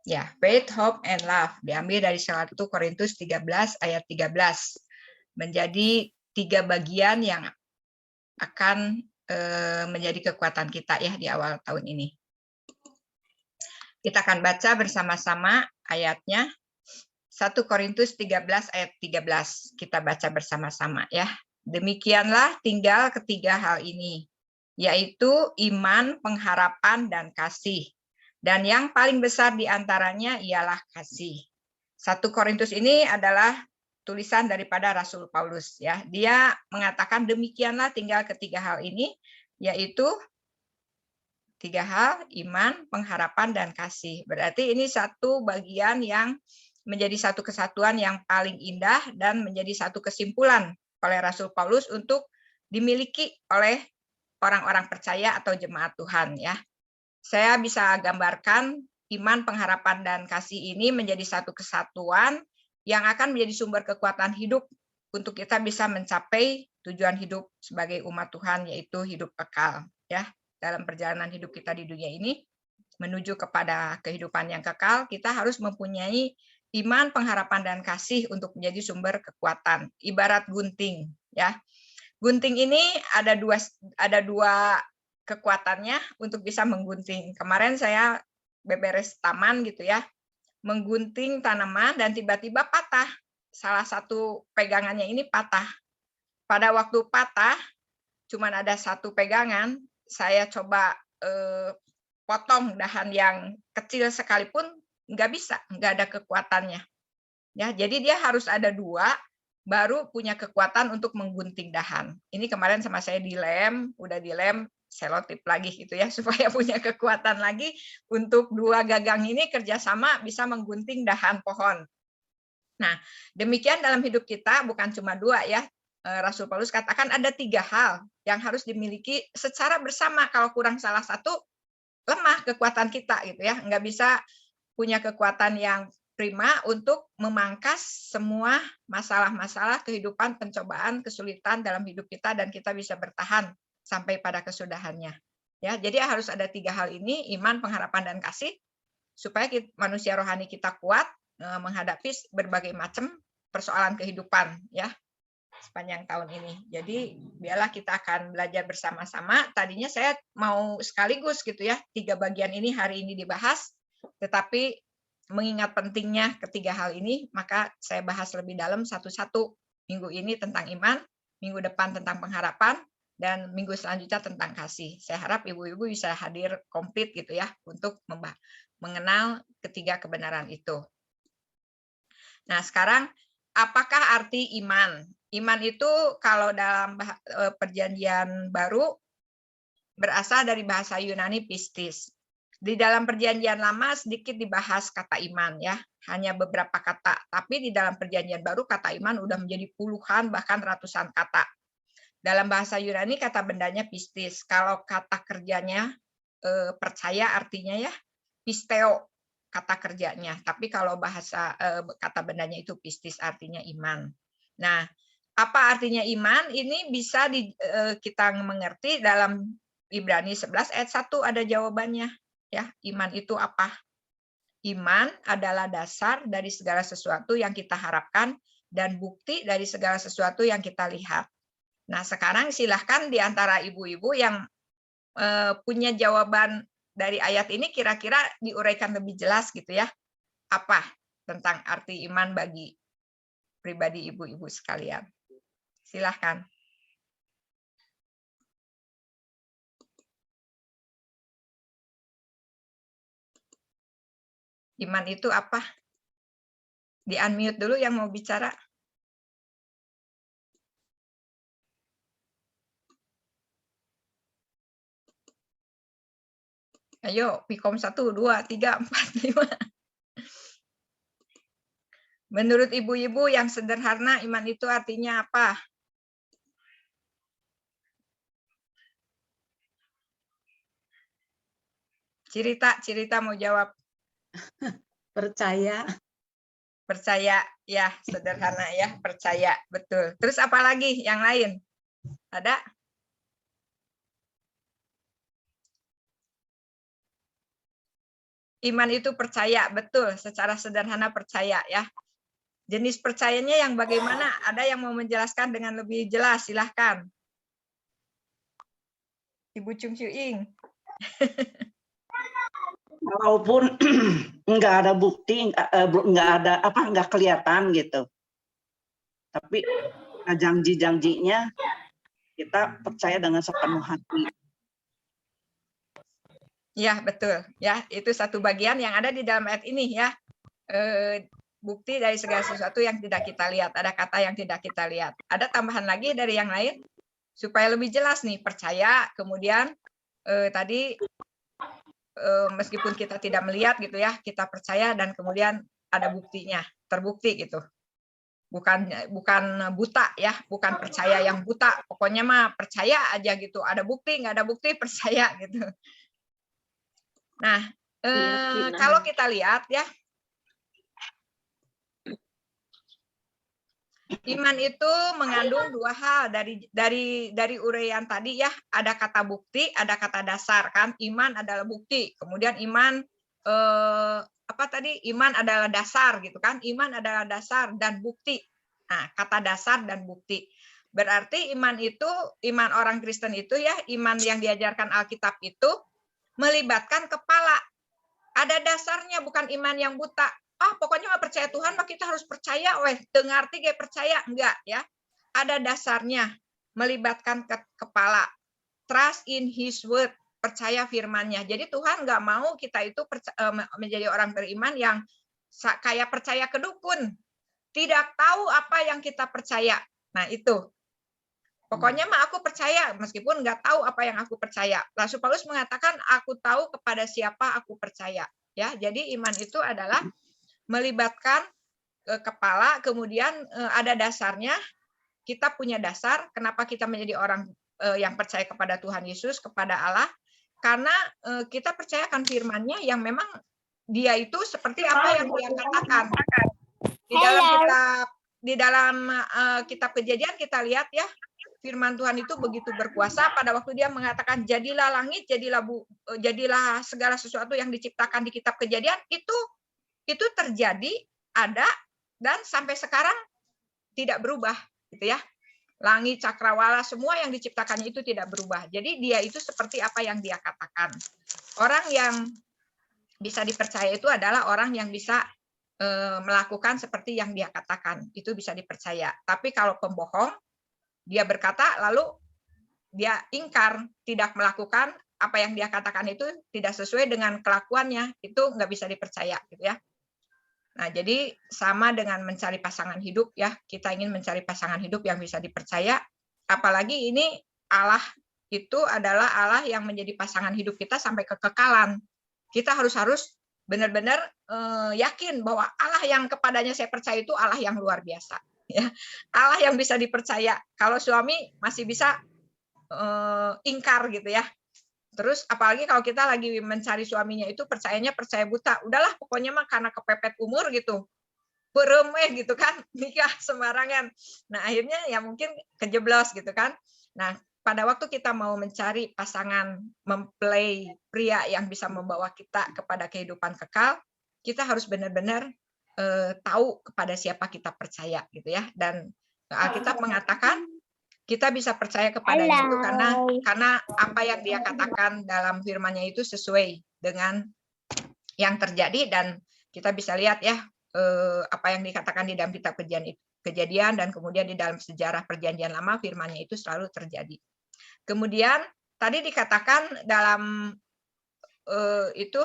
Ya, faith, hope, and love. Diambil dari 1 Korintus 13 ayat 13. Menjadi 3 bagian yang akan menjadi kekuatan kita ya di awal tahun ini. Kita akan baca bersama-sama ayatnya. 1 Korintus 13 ayat 13. Kita baca bersama-sama ya. Demikianlah tinggal ketiga hal ini, yaitu iman, pengharapan, dan kasih. Dan yang paling besar di antaranya ialah kasih. 1 Korintus ini adalah tulisan daripada Rasul Paulus ya. Dia mengatakan demikianlah tinggal ketiga hal ini, yaitu 3 hal, iman, pengharapan, dan kasih. Berarti ini satu bagian yang menjadi satu kesatuan yang paling indah dan menjadi satu kesimpulan oleh Rasul Paulus untuk dimiliki oleh orang-orang percaya atau jemaat Tuhan ya. Saya bisa gambarkan iman, pengharapan, dan kasih ini menjadi satu kesatuan yang akan menjadi sumber kekuatan hidup untuk kita bisa mencapai tujuan hidup sebagai umat Tuhan, yaitu hidup kekal ya. Dalam perjalanan hidup kita di dunia ini menuju kepada kehidupan yang kekal, kita harus mempunyai iman, pengharapan, dan kasih untuk menjadi sumber kekuatan. Ibarat gunting ya. Gunting ini ada dua kekuatannya untuk bisa menggunting. Kemarin saya beberes taman gitu ya, menggunting tanaman dan tiba-tiba patah. Salah satu pegangannya ini patah. Pada waktu patah, cuman ada satu pegangan, saya coba potong dahan yang kecil sekalipun nggak bisa, nggak ada kekuatannya. Ya, jadi dia harus ada 2 baru punya kekuatan untuk menggunting dahan. Ini kemarin sama saya dilem, udah dilem, selotip lagi gitu ya supaya punya kekuatan lagi untuk 2 gagang ini kerjasama bisa menggunting dahan pohon. Nah, demikian dalam hidup kita bukan cuma 2 ya. Rasul Paulus katakan ada 3 hal yang harus dimiliki secara bersama. Kalau kurang salah satu, lemah kekuatan kita gitu ya. Nggak bisa punya kekuatan yang prima untuk memangkas semua masalah-masalah kehidupan, pencobaan, kesulitan dalam hidup kita dan kita bisa bertahan sampai pada kesudahannya. Ya, jadi harus ada 3 hal ini, iman, pengharapan, dan kasih, supaya manusia rohani kita kuat menghadapi berbagai macam persoalan kehidupan ya sepanjang tahun ini. Jadi biarlah kita akan belajar bersama-sama. Tadinya saya mau sekaligus gitu ya, 3 bagian ini hari ini dibahas, tetapi mengingat pentingnya ketiga hal ini, maka saya bahas lebih dalam satu-satu. Minggu ini tentang iman, minggu depan tentang pengharapan, dan minggu selanjutnya tentang kasih. Saya harap ibu-ibu bisa hadir komplit gitu ya untuk mengenal ketiga kebenaran itu. Nah, sekarang apakah arti iman? Iman itu kalau dalam perjanjian baru berasal dari bahasa Yunani pistis. Di dalam perjanjian lama sedikit dibahas kata iman ya, hanya beberapa kata. Tapi di dalam perjanjian baru kata iman udah menjadi puluhan bahkan ratusan kata. Dalam bahasa Yunani kata bendanya pistis. Kalau kata kerjanya percaya artinya ya pisteo kata kerjanya. Tapi kalau bahasa kata bendanya itu pistis artinya iman. Nah, apa artinya iman? Ini bisa kita mengerti dalam Ibrani 11 ayat 1 ada jawabannya. Ya, iman itu apa? Iman adalah dasar dari segala sesuatu yang kita harapkan dan bukti dari segala sesuatu yang kita lihat. Nah, sekarang silahkan di antara ibu-ibu yang punya jawaban dari ayat ini kira-kira diuraikan lebih jelas gitu ya. Apa tentang arti iman bagi pribadi ibu-ibu sekalian. Silahkan. Iman itu apa? Di-unmute dulu yang mau bicara. Ayo, Pikom 1, 2, 3, 4, 5. Menurut ibu-ibu yang sederhana, iman itu artinya apa? Cerita mau jawab. Percaya. Percaya, ya sederhana ya, percaya, betul. Terus apa lagi yang lain? Ada? Iman itu percaya, betul. Secara sederhana percaya ya. Jenis percayanya yang bagaimana? Ada yang mau menjelaskan dengan lebih jelas? Silahkan. Ibu Chung Syuing. Walaupun nggak ada bukti, nggak kelihatan gitu. Tapi janji-janjinya kita percaya dengan sepenuh hati. Ya, betul. Ya, itu satu bagian yang ada di dalam ayat ini ya. Bukti dari segala sesuatu yang tidak kita lihat. Ada kata yang tidak kita lihat. Ada tambahan lagi dari yang lain supaya lebih jelas nih, percaya, kemudian tadi meskipun kita tidak melihat gitu ya, kita percaya dan kemudian ada buktinya, terbukti gitu. Bukan buta ya, bukan percaya yang buta. Pokoknya mah percaya aja gitu. Ada bukti, nggak ada bukti, percaya gitu. Nah, kalau kita lihat ya, iman itu mengandung dua hal dari uraian tadi ya. Ada kata bukti, ada kata dasar kan. Iman adalah bukti. Kemudian iman apa tadi? Iman adalah dasar gitu kan. Iman adalah dasar dan bukti. Nah, kata dasar dan bukti. Berarti iman itu, iman orang Kristen itu ya, iman yang diajarkan Alkitab itu melibatkan kepala. Ada dasarnya, bukan iman yang buta. Pokoknya nggak percaya Tuhan, maka kita harus percaya, dengar tiga percaya, enggak ya. Ada dasarnya, melibatkan kepala. Trust in His word, percaya firman-Nya. Jadi Tuhan nggak mau kita itu menjadi orang beriman yang kayak percaya ke dukun. Tidak tahu apa yang kita percaya. Nah itu. Pokoknya mah aku percaya, meskipun nggak tahu apa yang aku percaya. Rasul Paulus mengatakan, aku tahu kepada siapa aku percaya. Ya, jadi iman itu adalah melibatkan kepala, kemudian ada dasarnya. Kita punya dasar, kenapa kita menjadi orang yang percaya kepada Tuhan Yesus, kepada Allah, karena kita percayakan firman-Nya yang memang Dia itu seperti apa yang Dia katakan. Di dalam kitab Kejadian kita lihat ya, firman Tuhan itu begitu berkuasa. Pada waktu Dia mengatakan jadilah langit, jadilah segala sesuatu yang diciptakan di kitab Kejadian, itu terjadi, ada, dan sampai sekarang tidak berubah gitu ya. Langit, cakrawala, semua yang diciptakannya itu tidak berubah. Jadi Dia itu seperti apa yang Dia katakan. Orang yang bisa dipercaya itu adalah orang yang bisa melakukan seperti yang Dia katakan. Itu bisa dipercaya. Tapi kalau pembohong, dia berkata lalu dia ingkar, tidak melakukan apa yang dia katakan itu tidak sesuai dengan kelakuannya, itu nggak bisa dipercaya gitu ya. Nah, jadi sama dengan mencari pasangan hidup ya, kita ingin mencari pasangan hidup yang bisa dipercaya, apalagi ini Allah itu adalah Allah yang menjadi pasangan hidup kita sampai kekekalan. Kita harus benar-benar yakin bahwa Allah yang kepadanya saya percaya itu Allah yang luar biasa. Ya, Allah yang bisa dipercaya. Kalau suami masih bisa ingkar gitu ya. Terus apalagi kalau kita lagi mencari suaminya itu percayanya percaya buta. Udahlah pokoknya mah karena kepepet umur gitu. Beremeh gitu kan, nikah sembarangan. Nah, akhirnya ya mungkin kejeblos gitu kan. Nah, pada waktu kita mau mencari pasangan mempelai pria yang bisa membawa kita kepada kehidupan kekal, kita harus benar-benar tahu kepada siapa kita percaya gitu ya. Dan Alkitab mengatakan kita bisa percaya kepadanya itu karena apa yang Dia katakan dalam firman-Nya itu sesuai dengan yang terjadi, dan kita bisa lihat ya apa yang dikatakan di dalam kitab Kejadian dan kemudian di dalam sejarah Perjanjian Lama firman-Nya itu selalu terjadi. Kemudian tadi dikatakan dalam itu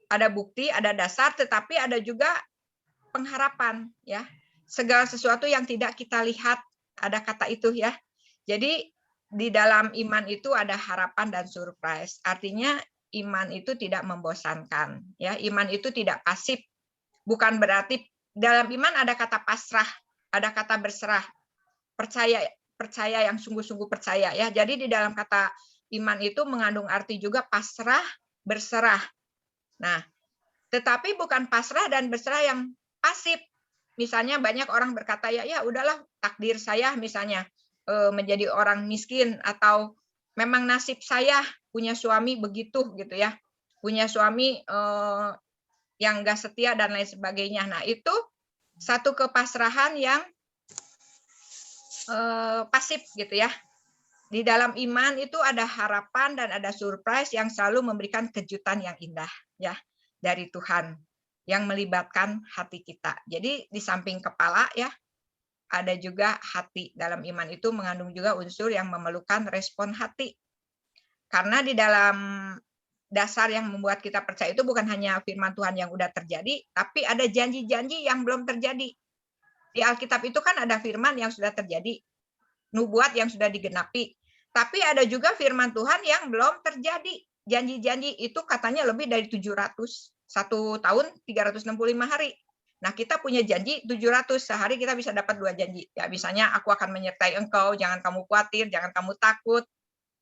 ada bukti, ada dasar, tetapi ada juga pengharapan ya. Segala sesuatu yang tidak kita lihat, ada kata itu ya. Jadi di dalam iman itu ada harapan dan surprise. Artinya iman itu tidak membosankan ya. Iman itu tidak pasif. Bukan berarti dalam iman ada kata pasrah, ada kata berserah. Percaya yang sungguh-sungguh percaya ya. Jadi di dalam kata iman itu mengandung arti juga pasrah, berserah. Nah, tetapi bukan pasrah dan berserah yang pasif. Misalnya banyak orang berkata ya udahlah takdir saya misalnya menjadi orang miskin, atau memang nasib saya punya suami begitu gitu ya, punya suami yang enggak setia dan lain sebagainya. Nah, itu satu kepasrahan yang pasif gitu ya. Di dalam iman itu ada harapan dan ada surprise yang selalu memberikan kejutan yang indah ya dari Tuhan yang melibatkan hati kita. Jadi di samping kepala ya, ada juga hati. Dalam iman itu mengandung juga unsur yang memerlukan respon hati. Karena di dalam dasar yang membuat kita percaya itu bukan hanya firman Tuhan yang udah terjadi, tapi ada janji-janji yang belum terjadi. Di Alkitab itu kan ada firman yang sudah terjadi, nubuat yang sudah digenapi. Tapi ada juga firman Tuhan yang belum terjadi. Janji-janji itu katanya lebih dari 700. 1 tahun 365 hari. Nah, kita punya janji 700. Sehari kita bisa dapat 2 janji. Ya, misalnya aku akan menyertai engkau, jangan kamu khawatir, jangan kamu takut.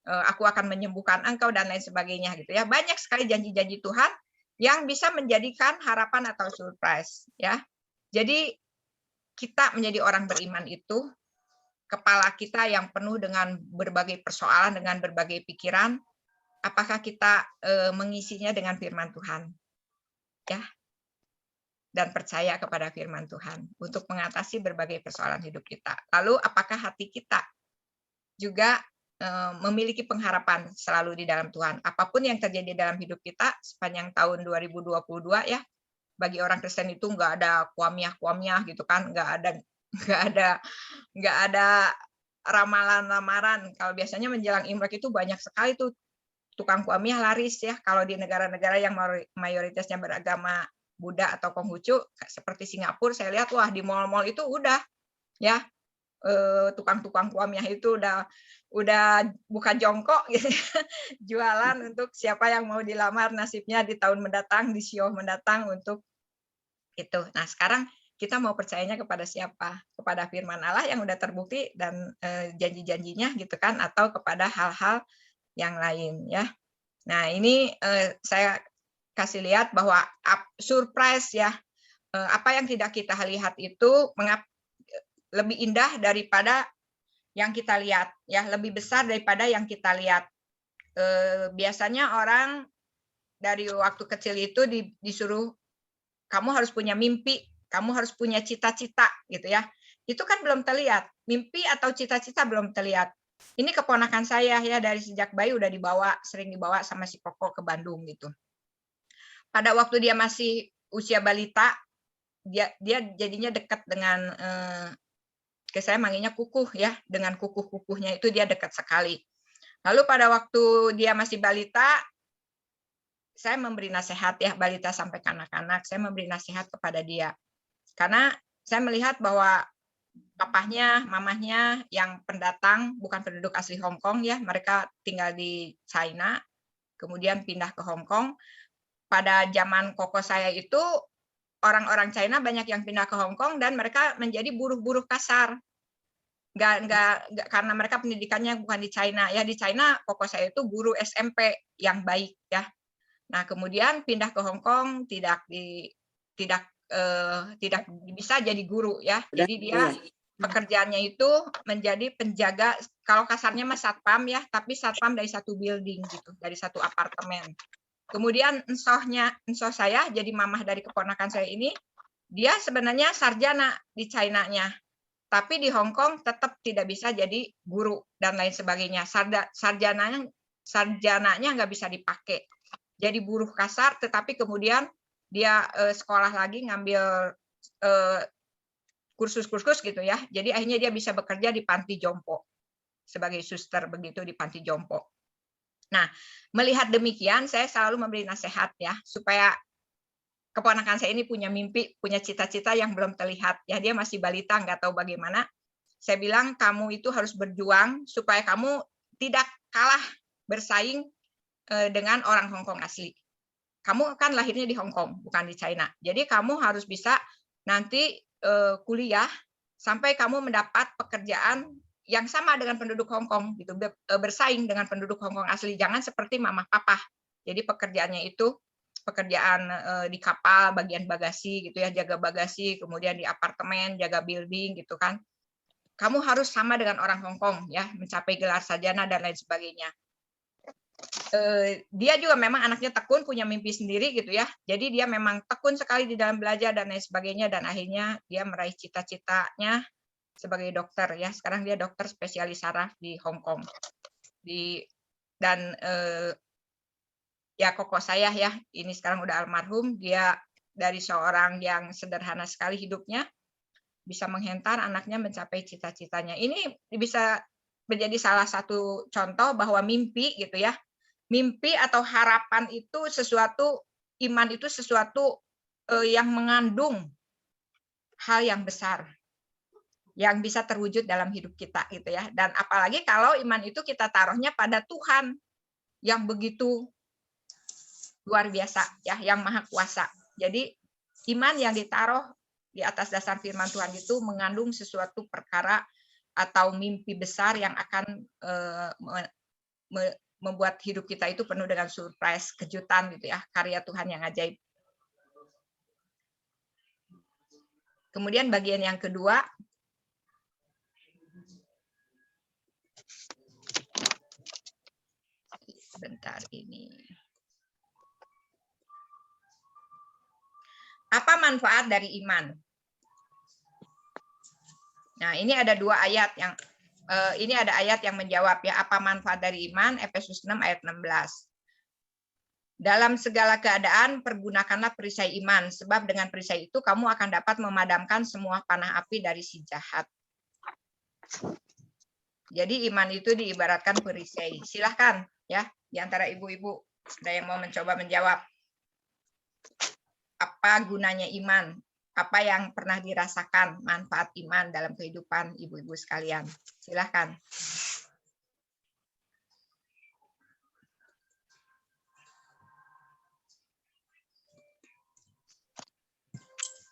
Aku akan menyembuhkan engkau dan lain sebagainya gitu ya. Banyak sekali janji-janji Tuhan yang bisa menjadikan harapan atau surprise ya. Jadi kita menjadi orang beriman itu kepala kita yang penuh dengan berbagai persoalan, dengan berbagai pikiran, apakah kita mengisinya dengan firman Tuhan? Ya. Dan percaya kepada firman Tuhan untuk mengatasi berbagai persoalan hidup kita. Lalu apakah hati kita juga memiliki pengharapan selalu di dalam Tuhan. Apapun yang terjadi dalam hidup kita sepanjang tahun 2022 ya, bagi orang Kristen itu nggak ada kuamiah gitu kan, nggak ada ramalan-ramalan. Kalau biasanya menjelang Imlek itu banyak sekali tuh tukang kuamiah laris ya. Kalau di negara-negara yang mayoritasnya beragama Buddha atau Konghucu seperti Singapura, saya lihat wah di mal-mal itu udah ya tukang-tukang kuamiah itu udah buka jongkok gitu jualan untuk siapa yang mau dilamar nasibnya di tahun mendatang, di Sio mendatang untuk itu. Nah, sekarang kita mau percayanya kepada siapa? Kepada firman Allah yang udah terbukti dan janji-janjinya gitu kan, atau kepada hal-hal yang lain ya. Nah, ini saya kasih lihat bahwa surprise ya, apa yang tidak kita lihat itu lebih indah daripada yang kita lihat ya, lebih besar daripada yang kita lihat. Biasanya orang dari waktu kecil itu disuruh kamu harus punya mimpi, kamu harus punya cita-cita gitu ya. Itu kan belum terlihat. Mimpi atau cita-cita belum terlihat. Ini keponakan saya ya, dari sejak bayi udah sering dibawa sama si Koko ke Bandung gitu. Pada waktu dia masih usia balita, dia jadinya dekat dengan saya manggilnya kukuh ya, dengan kukuh-kukuhnya itu dia dekat sekali. Lalu pada waktu dia masih balita, saya memberi nasihat ya, balita sampai kanak-kanak, saya memberi nasihat kepada dia. Karena saya melihat bahwa papahnya, mamahnya yang pendatang, bukan penduduk asli Hong Kong ya, mereka tinggal di China, kemudian pindah ke Hong Kong. Pada zaman koko saya itu, orang-orang China banyak yang pindah ke Hong Kong dan mereka menjadi buruh-buruh kasar. Nggak, karena mereka pendidikannya bukan di China. Ya, di China koko saya itu guru SMP yang baik ya. Nah, kemudian pindah ke Hong Kong tidak bisa jadi guru ya. Jadi dia pekerjaannya itu menjadi penjaga, kalau kasarnya mah satpam ya, tapi satpam dari satu building gitu, dari satu apartemen. Kemudian ensoh saya jadi mamah dari keponakan saya ini, dia sebenarnya sarjana di China-nya. Tapi di Hong Kong tetap tidak bisa jadi guru dan lain sebagainya. Sarjananya nggak bisa dipakai. Jadi buruh kasar, tetapi kemudian dia sekolah lagi ngambil kursus-kursus gitu ya. Jadi akhirnya dia bisa bekerja di panti jompo sebagai suster begitu di panti jompo. Nah, melihat demikian saya selalu memberi nasihat ya supaya keponakan saya ini punya mimpi, punya cita-cita yang belum terlihat. Ya, dia masih balita, nggak tahu bagaimana. Saya bilang, kamu itu harus berjuang supaya kamu tidak kalah bersaing dengan orang Hong Kong asli. Kamu kan lahirnya di Hong Kong, bukan di China. Jadi kamu harus bisa nanti kuliah sampai kamu mendapat pekerjaan yang sama dengan penduduk Hong Kong, gitu, bersaing dengan penduduk Hong Kong asli. Jangan seperti mama papa. Jadi pekerjaannya itu pekerjaan di kapal, bagian bagasi gitu ya, jaga bagasi, kemudian di apartemen, jaga building gitu kan. Kamu harus sama dengan orang Hong Kong ya, mencapai gelar sarjana dan lain sebagainya. dia juga memang anaknya tekun, punya mimpi sendiri gitu ya. Jadi dia memang tekun sekali di dalam belajar dan lain sebagainya, dan akhirnya dia meraih cita-citanya sebagai dokter ya. Sekarang dia dokter spesialis saraf di Hong Kong. Dan ya koko saya ya, ini sekarang udah almarhum, dia dari seorang yang sederhana sekali hidupnya, bisa menghentar anaknya mencapai cita-citanya. Ini bisa menjadi salah satu contoh bahwa mimpi gitu ya, mimpi atau harapan itu sesuatu, iman itu sesuatu yang mengandung hal yang besar, yang bisa terwujud dalam hidup kita gitu ya. Dan apalagi kalau iman itu kita taruhnya pada Tuhan yang begitu luar biasa ya, yang maha kuasa. Jadi iman yang ditaruh di atas dasar firman Tuhan itu mengandung sesuatu perkara atau mimpi besar yang akan membuat hidup kita itu penuh dengan surprise, kejutan gitu ya, karya Tuhan yang ajaib. Kemudian bagian yang kedua, sebentar ini. Apa manfaat dari iman? Nah, ini ada dua ayat yang ayat yang menjawab ya, apa manfaat dari iman, Efesus 6 ayat 16. Dalam segala keadaan pergunakanlah perisai iman, sebab dengan perisai itu kamu akan dapat memadamkan semua panah api dari si jahat. Jadi iman itu diibaratkan perisai. Silahkan ya, di antara ibu-ibu ada yang mau mencoba menjawab. Apa gunanya iman? Apa yang pernah dirasakan manfaat iman dalam kehidupan ibu-ibu sekalian? Silahkan.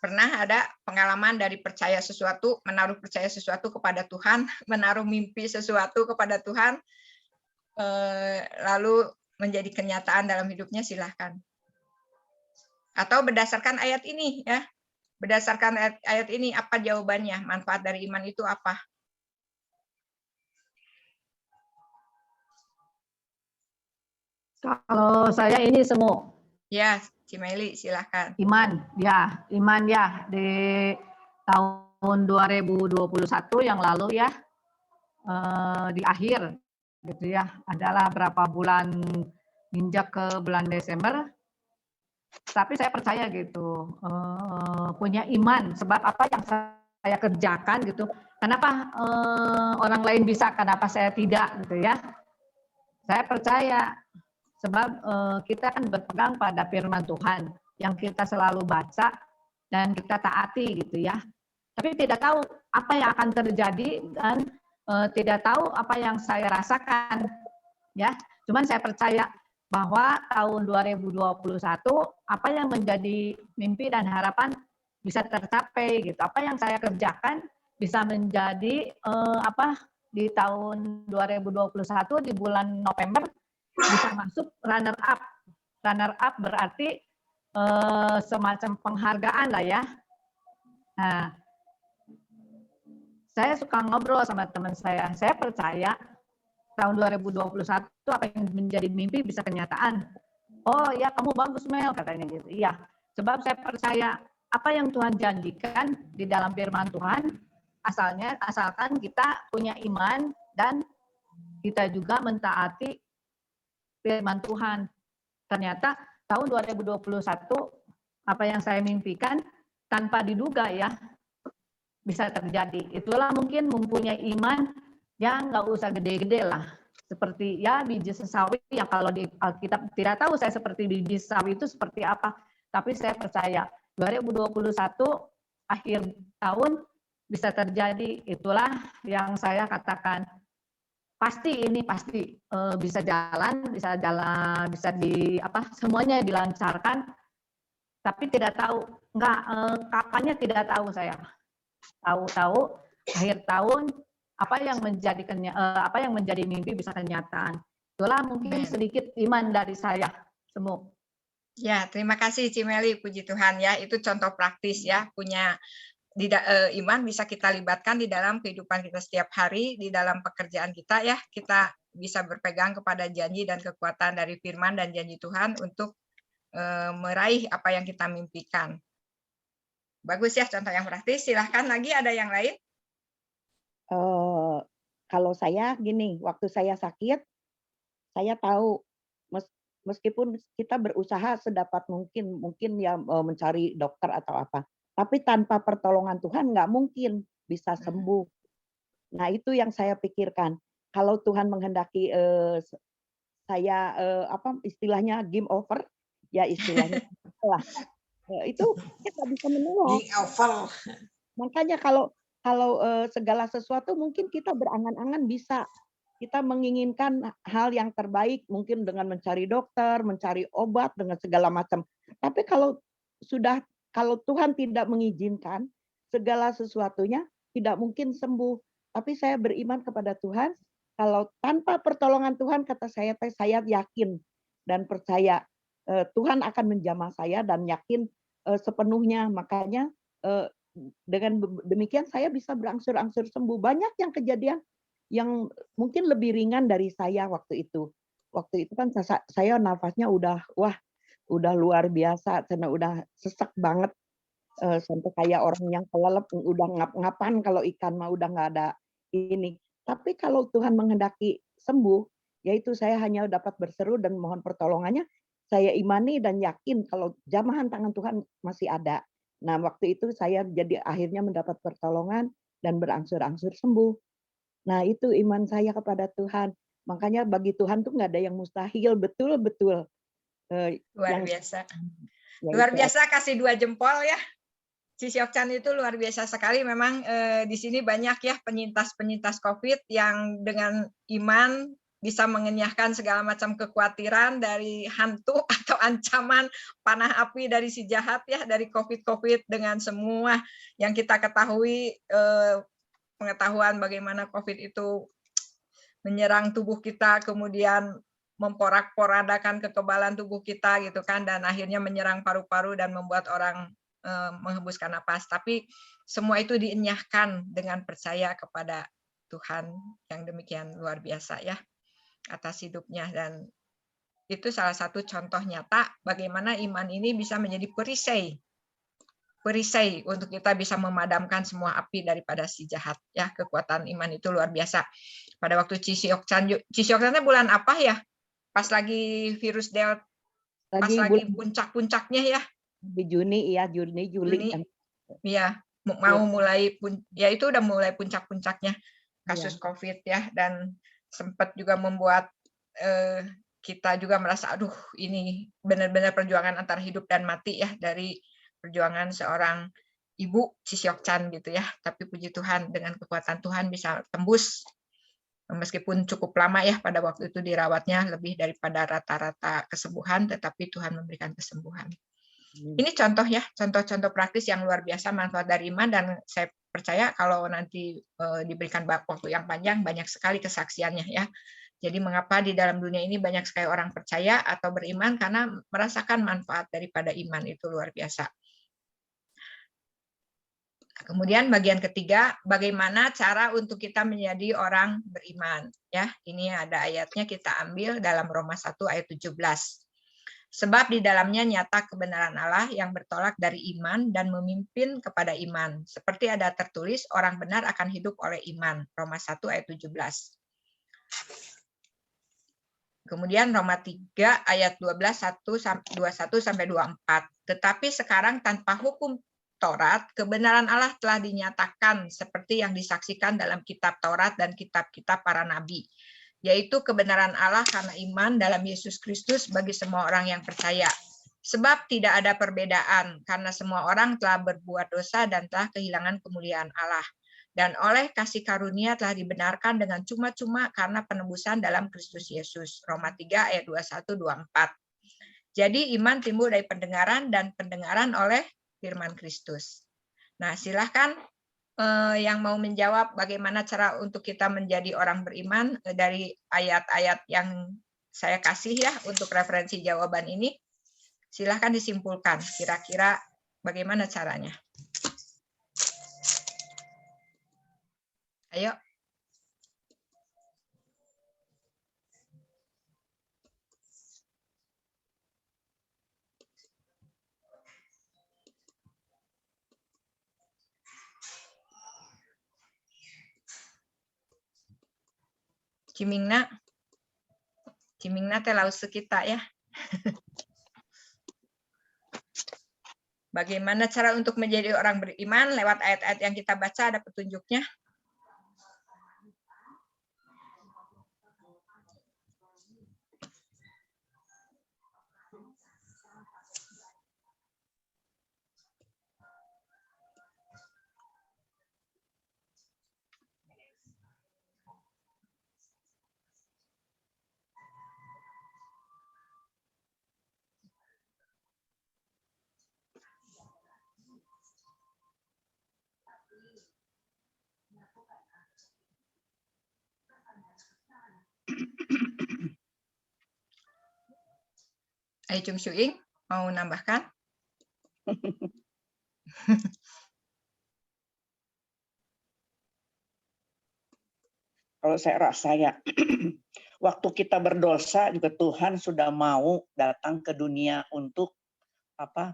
Pernah ada pengalaman dari percaya sesuatu, menaruh percaya sesuatu kepada Tuhan, menaruh mimpi sesuatu kepada Tuhan, lalu menjadi kenyataan dalam hidupnya? Silahkan. Atau berdasarkan ayat ini ya, berdasarkan ayat ini apa jawabannya? Manfaat dari iman itu apa? Kalau saya ini semua. Ya, Cimeli silahkan. Iman ya di tahun 2021 yang lalu ya, di akhir gitu ya, adalah berapa bulan injak ke bulan Desember. Tapi saya percaya gitu, punya iman, sebab apa yang saya kerjakan gitu, kenapa orang lain bisa, kenapa saya tidak gitu ya. Saya percaya, sebab kita kan berpegang pada firman Tuhan yang kita selalu baca dan kita taati gitu ya. Tapi tidak tahu apa yang akan terjadi dan tidak tahu apa yang saya rasakan ya. Cuman saya percaya bahwa tahun 2021 apa yang menjadi mimpi dan harapan bisa tercapai gitu. Apa yang saya kerjakan bisa menjadi di tahun 2021 di bulan November bisa masuk runner up. Runner up berarti semacam penghargaan lah ya. Nah, saya suka ngobrol sama teman saya. Saya percaya tahun 2021 apa yang menjadi mimpi bisa kenyataan. Oh ya, kamu bagus Mel, katanya gitu. Iya, sebab saya percaya apa yang Tuhan janjikan di dalam firman Tuhan, asalkan kita punya iman dan kita juga mentaati firman Tuhan. Ternyata tahun 2021 apa yang saya mimpikan tanpa diduga ya bisa terjadi. Itulah mungkin mempunyai iman yang nggak usah gede-gede lah. Seperti ya biji sawi yang kalau di Alkitab tidak tahu saya seperti biji sawi itu seperti apa. Tapi saya percaya 2021 akhir tahun bisa terjadi. Itulah yang saya katakan. Pasti bisa jalan, semuanya dilancarkan. Tapi tidak tahu, kapannya tidak tahu saya. Tahu-tahu akhir tahun apa yang menjadi mimpi bisa kenyataan. Itulah mungkin sedikit iman dari saya semua. Ya, terima kasih Cimeli, puji Tuhan ya. Itu contoh praktis ya, punya iman bisa kita libatkan di dalam kehidupan kita setiap hari, di dalam pekerjaan kita ya. Kita bisa berpegang kepada janji dan kekuatan dari firman dan janji Tuhan untuk meraih apa yang kita mimpikan. Bagus ya contoh yang praktis. Silahkan lagi ada yang lain. Kalau saya gini, waktu saya sakit, saya tahu meskipun kita berusaha sedapat mungkin ya mencari dokter atau apa, tapi tanpa pertolongan Tuhan nggak mungkin bisa sembuh. Nah itu yang saya pikirkan. Kalau Tuhan menghendaki saya apa istilahnya game over, ya istilahnya lah. Itu kita bisa menolong. Game over. Makanya kalau segala sesuatu mungkin kita berangan-angan bisa. Kita menginginkan hal yang terbaik mungkin dengan mencari dokter, mencari obat dengan segala macam. Tapi kalau Tuhan tidak mengizinkan segala sesuatunya tidak mungkin sembuh. Tapi saya beriman kepada Tuhan, kalau tanpa pertolongan Tuhan kata saya yakin dan percaya Tuhan akan menjamah saya dan yakin sepenuhnya. Makanya dengan demikian saya bisa berangsur-angsur sembuh. Banyak yang kejadian yang mungkin lebih ringan dari saya waktu itu. Waktu itu kan saya nafasnya udah luar biasa, karena udah sesak banget sampai kayak orang yang kelelep, udah ngap-ngapan kalau ikan mah udah nggak ada ini. Tapi kalau Tuhan menghendaki sembuh, yaitu saya hanya dapat berseru dan mohon pertolongannya, saya imani dan yakin kalau jamahan tangan Tuhan masih ada. Nah, waktu itu saya jadi akhirnya mendapat pertolongan dan berangsur-angsur sembuh. Nah, itu iman saya kepada Tuhan. Makanya bagi Tuhan tuh nggak ada yang mustahil, betul-betul. Luar biasa. Luar biasa, kasih 2 jempol ya. Cici Okcan itu luar biasa sekali. Memang di sini banyak ya penyintas-penyintas COVID yang dengan iman bisa mengenyahkan segala macam kekhawatiran dari hantu atau ancaman panah api dari si jahat ya, dari COVID dengan semua yang kita ketahui, pengetahuan bagaimana COVID itu menyerang tubuh kita, kemudian memporak-porandakan kekebalan tubuh kita gitu kan, dan akhirnya menyerang paru-paru dan membuat orang menghembuskan napas. Tapi semua itu dienyahkan dengan percaya kepada Tuhan yang demikian luar biasa ya atas hidupnya. Dan itu salah satu contoh nyata bagaimana iman ini bisa menjadi perisai untuk kita bisa memadamkan semua api daripada si jahat ya. Kekuatan iman itu luar biasa. Pada waktu Cici Okcan bulan apa ya? Pas lagi virus Delta, pas lagi puncak-puncaknya ya. Di Juni ya, Juli. Iya, mau mulai ya itu udah mulai puncak-puncaknya kasus COVID ya, dan sempat juga membuat kita juga merasa aduh ini benar-benar perjuangan antara hidup dan mati ya, dari perjuangan seorang ibu Cici Okcan gitu ya. Tapi puji Tuhan dengan kekuatan Tuhan bisa tembus meskipun cukup lama ya, pada waktu itu dirawatnya lebih daripada rata-rata kesembuhan, tetapi Tuhan memberikan kesembuhan. Ini contoh ya, contoh-contoh praktis yang luar biasa manfaat dari iman, dan saya percaya kalau nanti diberikan waktu yang panjang banyak sekali kesaksiannya ya. Jadi mengapa di dalam dunia ini banyak sekali orang percaya atau beriman, karena merasakan manfaat daripada iman itu luar biasa. Kemudian bagian ketiga, bagaimana cara untuk kita menjadi orang beriman. Ya, ini ada ayatnya, kita ambil dalam Roma 1 ayat 17. Sebab di dalamnya nyata kebenaran Allah yang bertolak dari iman dan memimpin kepada iman. Seperti ada tertulis, orang benar akan hidup oleh iman. Roma 1 ayat 17. Kemudian Roma 3 ayat 21 sampai 24. Tetapi sekarang tanpa hukum Taurat, kebenaran Allah telah dinyatakan seperti yang disaksikan dalam kitab Taurat dan kitab-kitab para nabi, yaitu kebenaran Allah karena iman dalam Yesus Kristus bagi semua orang yang percaya. Sebab tidak ada perbedaan, karena semua orang telah berbuat dosa dan telah kehilangan kemuliaan Allah. Dan oleh kasih karunia telah dibenarkan dengan cuma-cuma karena penebusan dalam Kristus Yesus. Roma 3 ayat 21-24. Jadi iman timbul dari pendengaran, dan pendengaran oleh firman Kristus. Nah, silahkan yang mau menjawab bagaimana cara untuk kita menjadi orang beriman dari ayat-ayat yang saya kasih ya untuk referensi jawaban ini. Silahkan disimpulkan kira-kira bagaimana caranya. Ayo. Cimingna teh lause kita ya. Bagaimana cara untuk menjadi orang beriman? Lewat ayat-ayat yang kita baca ada petunjuknya. Ayo Chung Syuing, mau nambahkan? Kalau saya rasa ya, waktu kita berdosa juga Tuhan sudah mau datang ke dunia untuk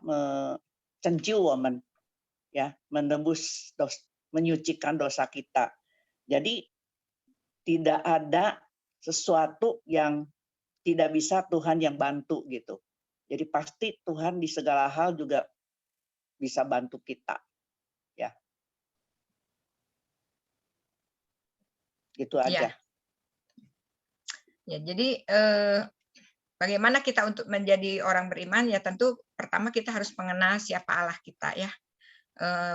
mencium, ya, menembus menyucikan dosa kita. Jadi tidak ada sesuatu yang tidak bisa Tuhan yang bantu gitu. Jadi pasti Tuhan di segala hal juga bisa bantu kita. Ya. Gitu aja. Ya, jadi bagaimana kita untuk menjadi orang beriman? Ya tentu pertama kita harus mengenal siapa Allah kita ya.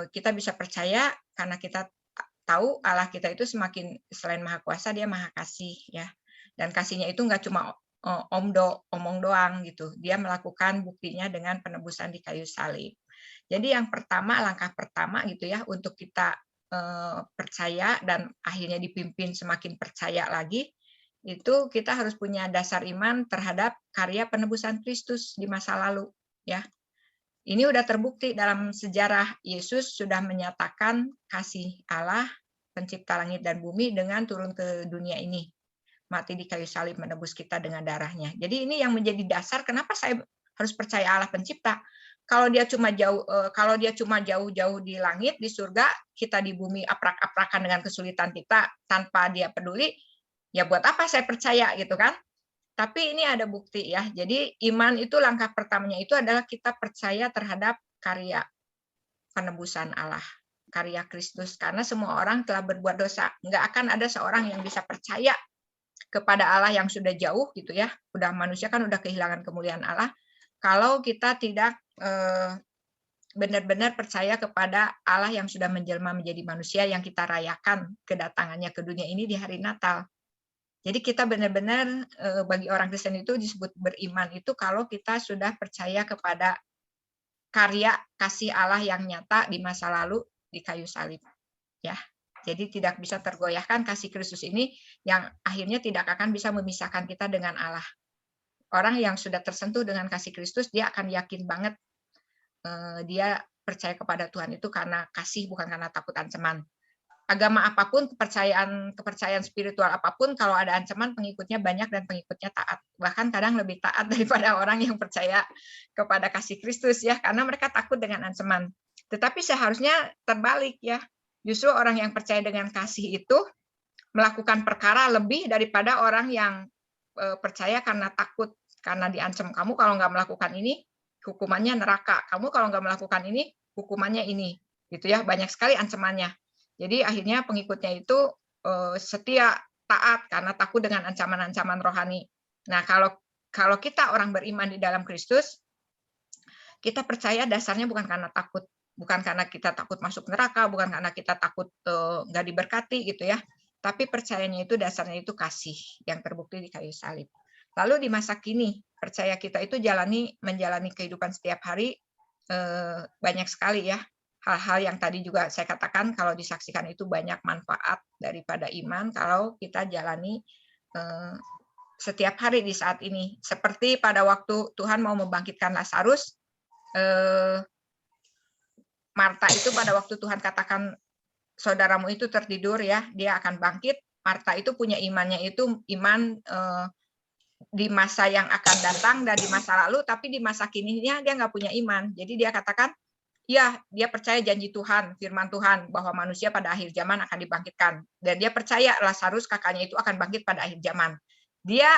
Kita bisa percaya karena kita tahu Allah kita itu semakin selain Maha Kuasa, Dia Maha Kasih ya. Dan kasihnya itu nggak cuma omong doang gitu. Dia melakukan buktinya dengan penebusan di kayu salib. Jadi yang pertama, langkah pertama gitu ya untuk kita percaya dan akhirnya dipimpin semakin percaya lagi, itu kita harus punya dasar iman terhadap karya penebusan Kristus di masa lalu ya. Ini udah terbukti dalam sejarah. Yesus sudah menyatakan kasih Allah pencipta langit dan bumi dengan turun ke dunia ini, mati di kayu salib menebus kita dengan darahnya. Jadi ini yang menjadi dasar kenapa saya harus percaya Allah pencipta. Kalau dia cuma jauh-jauh di langit, di surga, kita di bumi aprak-aprakan dengan kesulitan kita tanpa dia peduli, ya buat apa saya percaya gitu kan? Tapi ini ada bukti ya. Jadi iman itu langkah pertamanya itu adalah kita percaya terhadap karya penebusan Allah, karya Kristus. Karena semua orang telah berbuat dosa. Nggak akan ada seorang yang bisa percaya kepada Allah yang sudah jauh gitu ya. Udah manusia kan udah kehilangan kemuliaan Allah. Kalau kita tidak benar-benar percaya kepada Allah yang sudah menjelma menjadi manusia yang kita rayakan kedatangannya ke dunia ini di hari Natal. Jadi kita benar-benar bagi orang Kristen itu disebut beriman itu kalau kita sudah percaya kepada karya kasih Allah yang nyata di masa lalu di kayu salib. Ya. Jadi tidak bisa tergoyahkan kasih Kristus ini yang akhirnya tidak akan bisa memisahkan kita dengan Allah. Orang yang sudah tersentuh dengan kasih Kristus, dia akan yakin banget dia percaya kepada Tuhan itu karena kasih, bukan karena takut ancaman. Agama apapun, kepercayaan spiritual apapun, kalau ada ancaman pengikutnya banyak dan pengikutnya taat. Bahkan kadang lebih taat daripada orang yang percaya kepada kasih Kristus ya, karena mereka takut dengan ancaman. Tetapi seharusnya terbalik ya. Justru orang yang percaya dengan kasih itu melakukan perkara lebih daripada orang yang percaya karena takut, karena diancam. Kamu kalau nggak melakukan ini, hukumannya neraka. Kamu kalau nggak melakukan ini, hukumannya ini. Gitu ya, banyak sekali ancamannya. Jadi akhirnya pengikutnya itu setia, taat karena takut dengan ancaman-ancaman rohani. Nah, kalau kita orang beriman di dalam Kristus, kita percaya dasarnya bukan karena takut, bukan karena kita takut masuk neraka, bukan karena kita takut nggak diberkati gitu ya. Tapi percayanya itu dasarnya itu kasih yang terbukti di kayu salib. Lalu di masa kini, percaya kita itu menjalani kehidupan setiap hari banyak sekali ya. Hal-hal yang tadi juga saya katakan kalau disaksikan itu banyak manfaat daripada iman kalau kita jalani setiap hari di saat ini. Seperti pada waktu Tuhan mau membangkitkan Lazarus, Marta itu pada waktu Tuhan katakan saudaramu itu tertidur ya, dia akan bangkit. Marta itu punya imannya itu iman di masa yang akan datang dan di masa lalu, tapi di masa kininya dia nggak punya iman. Jadi dia katakan, ya dia percaya janji Tuhan, firman Tuhan bahwa manusia pada akhir zaman akan dibangkitkan, dan dia percaya Lazarus kakaknya itu akan bangkit pada akhir zaman. Dia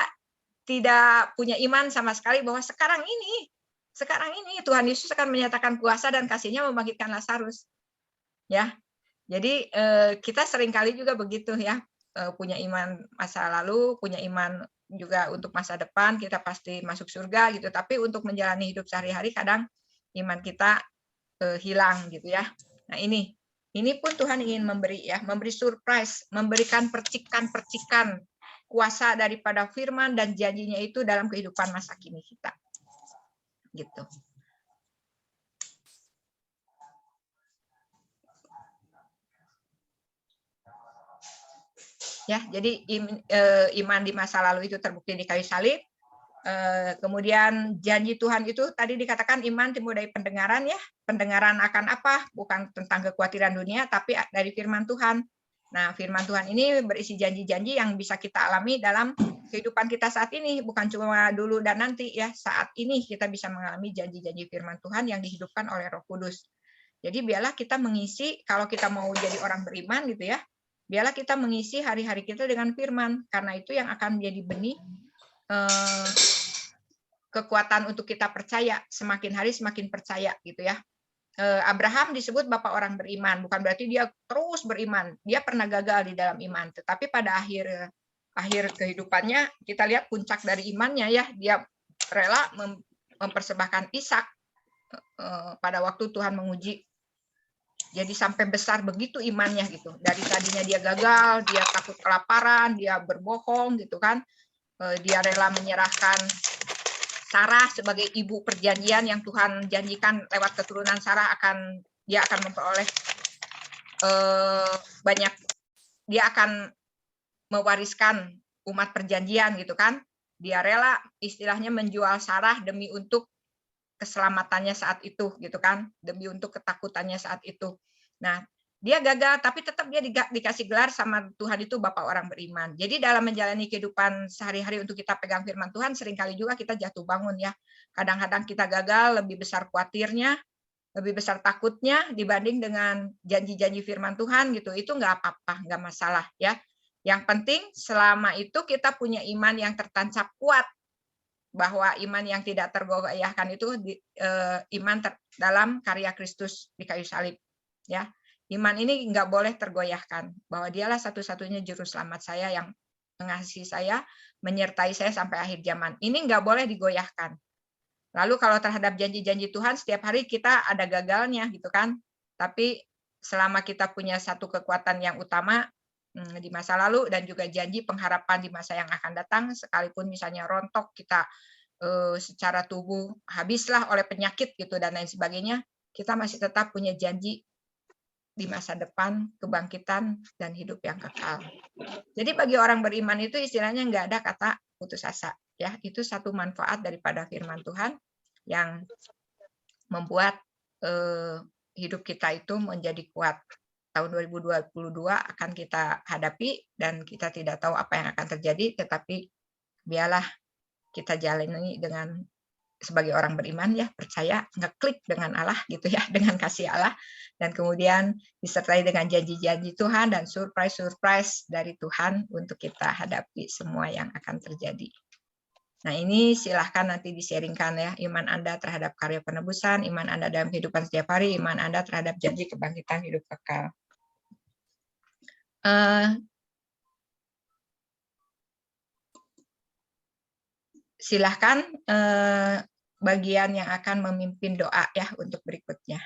tidak punya iman sama sekali bahwa sekarang ini Tuhan Yesus akan menyatakan kuasa dan kasih-Nya membangkitkan Lazarus. Ya. Jadi kita seringkali juga begitu ya, punya iman masa lalu, punya iman juga untuk masa depan, kita pasti masuk surga gitu, tapi untuk menjalani hidup sehari-hari kadang iman kita hilang gitu ya. Nah, ini pun Tuhan ingin memberi ya, memberi surprise, memberikan percikan-percikan kuasa daripada firman dan janjinya itu dalam kehidupan masa kini kita. Gitu. Ya, jadi iman di masa lalu itu terbukti di kayu salib. Kemudian janji Tuhan itu tadi dikatakan iman timbul dari pendengaran ya. Pendengaran akan apa? Bukan tentang kekhawatiran dunia, tapi dari firman Tuhan. Nah, firman Tuhan ini berisi janji-janji yang bisa kita alami dalam kehidupan kita saat ini. Bukan cuma dulu dan nanti ya. Saat ini kita bisa mengalami janji-janji firman Tuhan yang dihidupkan oleh Roh Kudus. Jadi biarlah kita mengisi, kalau kita mau jadi orang beriman gitu ya, biarlah kita mengisi hari-hari kita dengan firman, karena itu yang akan menjadi benih kekuatan untuk kita percaya, semakin hari semakin percaya gitu ya. Abraham disebut bapak orang beriman, bukan berarti dia terus beriman, dia pernah gagal di dalam iman, tetapi pada akhir kehidupannya kita lihat puncak dari imannya ya, dia rela mempersembahkan Ishak pada waktu Tuhan menguji. Jadi sampai besar begitu imannya gitu. Dari tadinya dia gagal, dia takut kelaparan, dia berbohong gitu kan. Dia rela menyerahkan Sarah sebagai ibu perjanjian yang Tuhan janjikan lewat keturunan Sarah dia akan memperoleh banyak, dia akan mewariskan umat perjanjian gitu kan. Dia rela istilahnya menjual Sarah demi untuk keselamatannya saat itu gitu kan, demi untuk ketakutannya saat itu. Nah, dia gagal tapi tetap dia dikasih gelar sama Tuhan itu bapak orang beriman. Jadi dalam menjalani kehidupan sehari-hari untuk kita pegang firman Tuhan, seringkali juga kita jatuh bangun ya. Kadang-kadang kita gagal, lebih besar khawatirnya, lebih besar takutnya dibanding dengan janji-janji firman Tuhan gitu. Itu nggak apa-apa, nggak masalah ya. Yang penting selama itu kita punya iman yang tertancap kuat, bahwa iman yang tidak tergoyahkan itu iman dalam karya Kristus di kayu salib ya. Iman ini nggak boleh tergoyahkan, bahwa dialah satu-satunya juru selamat saya yang mengasihi saya, menyertai saya sampai akhir zaman. Ini nggak boleh digoyahkan. Lalu kalau terhadap janji-janji Tuhan, setiap hari kita ada gagalnya gitu kan, tapi selama kita punya satu kekuatan yang utama di masa lalu dan juga janji pengharapan di masa yang akan datang, sekalipun misalnya rontok kita secara tubuh habislah oleh penyakit gitu dan lain sebagainya, kita masih tetap punya janji di masa depan, kebangkitan dan hidup yang kekal. Jadi bagi orang beriman itu istilahnya nggak ada kata putus asa ya. Itu satu manfaat daripada firman Tuhan yang membuat hidup kita itu menjadi kuat. Tahun 2022 akan kita hadapi dan kita tidak tahu apa yang akan terjadi, tetapi biarlah kita jalani dengan sebagai orang beriman ya, percaya, ngeklik dengan Allah gitu ya, dengan kasih Allah, dan kemudian disertai dengan janji-janji Tuhan dan surprise-surprise dari Tuhan untuk kita hadapi semua yang akan terjadi. Nah, ini silahkan nanti di-sharingkan ya, iman Anda terhadap karya penebusan, iman Anda dalam kehidupan setiap hari, iman Anda terhadap janji kebangkitan hidup kekal. Silahkan bagian yang akan memimpin doa ya untuk berikutnya.